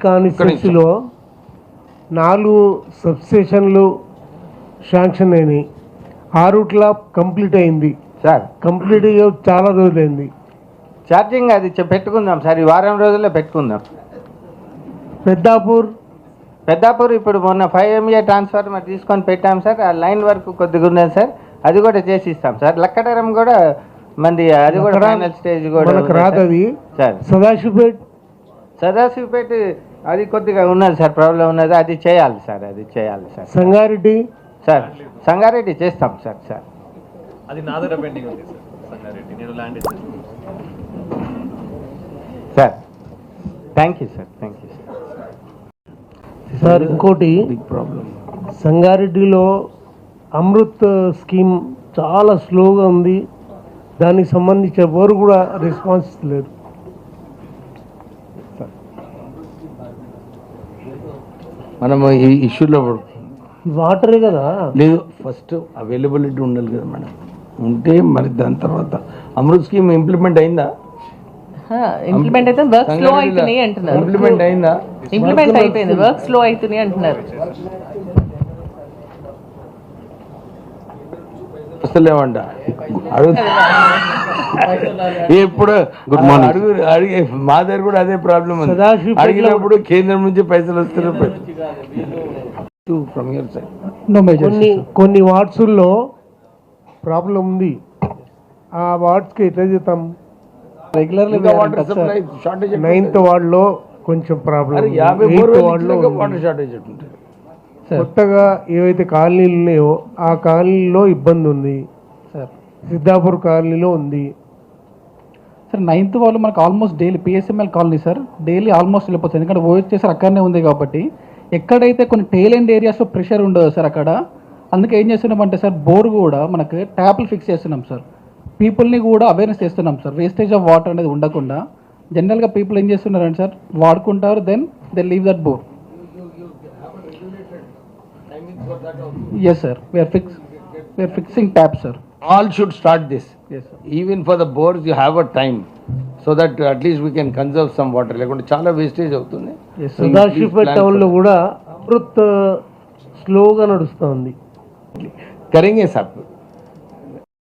కాన్స్టిట్యూన్సీలో 4 సబ్స్టేషన్లు sanction అయినాయి. 6 complete అయింది sir. Complete చాలా రోజులైంది. ఛార్జింగ్ అది పెట్టుకుందాం సార్, ఈ వారం రోజుల్లో పెట్టుకుందాం. పెద్దాపూర్ ఇప్పుడు మొన్న 5 MA ట్రాన్స్ఫార్మర్ తీసుకొని పెట్టాం సార్. ఆ లైన్ వర్క్ కొద్దిగా ఉన్నది సార్, అది కూడా చేసి ఇస్తాం సార్. లక్కటరం కూడా మంది, అది కూడా ఫైనల్ స్టేజ్ కూడా రాదు అది సార్. సదాశివపేట అది కొద్దిగా ఉన్నది సార్, ప్రాబ్లం ఉన్నది, అది చేయాలి సార్. సంగారెడ్డి చేస్తాం సార్. అది నా దగ్గర పెండింగ్ ఉంది సార్. సంగారెడ్డి నేను ల్యాండ్ ఇస్తాను sir. Thank you sir. Sir ఇంకోటి సంగారెడ్డిలో అమృత్ స్కీమ్ చాలా స్లోగా ఉంది. దానికి సంబంధించి ఎవరు కూడా రెస్పాన్స్ లేరు. మనం ఈ ఇష్యూలో వాటరే కదా లేదు, ఫస్ట్ అవైలబిలిటీ ఉండాలి కదా మేడం, ఉంటే మరి దాని తర్వాత అమృత్ స్కీమ్ ఇంప్లిమెంట్ అయిందా? ఇంప్లిమెంట్ అయితే వర్క్ స్లో అవుతున్నాయి అంటున్నారు. ఇంప్లిమెంట్ అయిందా? ఇంప్లిమెంట్ అయిపోయింది, వర్క్ స్లో అవుతున్నాయి అంటున్నారు. వస్తలేమంట ఎప్పుడు గుడ్ మార్నింగ్ అడిగే మా దగ్గర కూడా అదే ప్రాబ్లం ఉంది. అడిగినప్పుడు కేంద్రం నుంచి పైసలు వస్తున్నాయి. కొన్ని వార్డ్స్లో ప్రాబ్లం ఉంది. ఆ వార్డ్స్కి ఎట్లా చేద్దాం? రెగ్యులర్లీ 9th వార్డులో కొంచెం ప్రాబ్లం, 8th వార్డులో వాటర్ షార్టేజ్ ఉంటుంది. కొత్తగా ఏవైతే కాలనీలు ఉన్నాయో ఆ కాలనీలో ఇబ్బంది ఉంది సార్. సిద్ధాపూర్ కాలనీలో ఉంది సార్. 9th వాళ్ళు మనకు almost daily PSML colony sir, daily almost వెళ్ళిపోతుంది. ఎందుకంటే వచ్చేసారి అక్కడనే ఉంది కాబట్టి ఎక్కడైతే కొన్ని టేల్ ఎండ్ ఏరియాస్లో ప్రెషర్ ఉండదు సార్ అక్కడ. అందుకే ఏం చేస్తున్నామంటే సార్, బోర్ కూడా మనకు ట్యాప్లు ఫిక్స్ చేస్తున్నాం సార్. పీపుల్ని కూడా అవేర్నెస్ చేస్తున్నాం సార్, వేస్టేజ్ ఆఫ్ వాటర్ అనేది ఉండకుండా. జనరల్గా పీపుల్ ఏం చేస్తున్నారంటే సార్, వాడుకుంటారు, then they leave that bore. Yes sir, we are fixing taps sir. All should start this. Yes sir. Even for the bores you have a time so that at least we can conserve some water. లేకుంటే చాలా wastage అవుతుంది. సదాశివపేట టౌన్లో కూడా అమృత్ స్లోగా నడుస్తుంది. కరెంగే sir.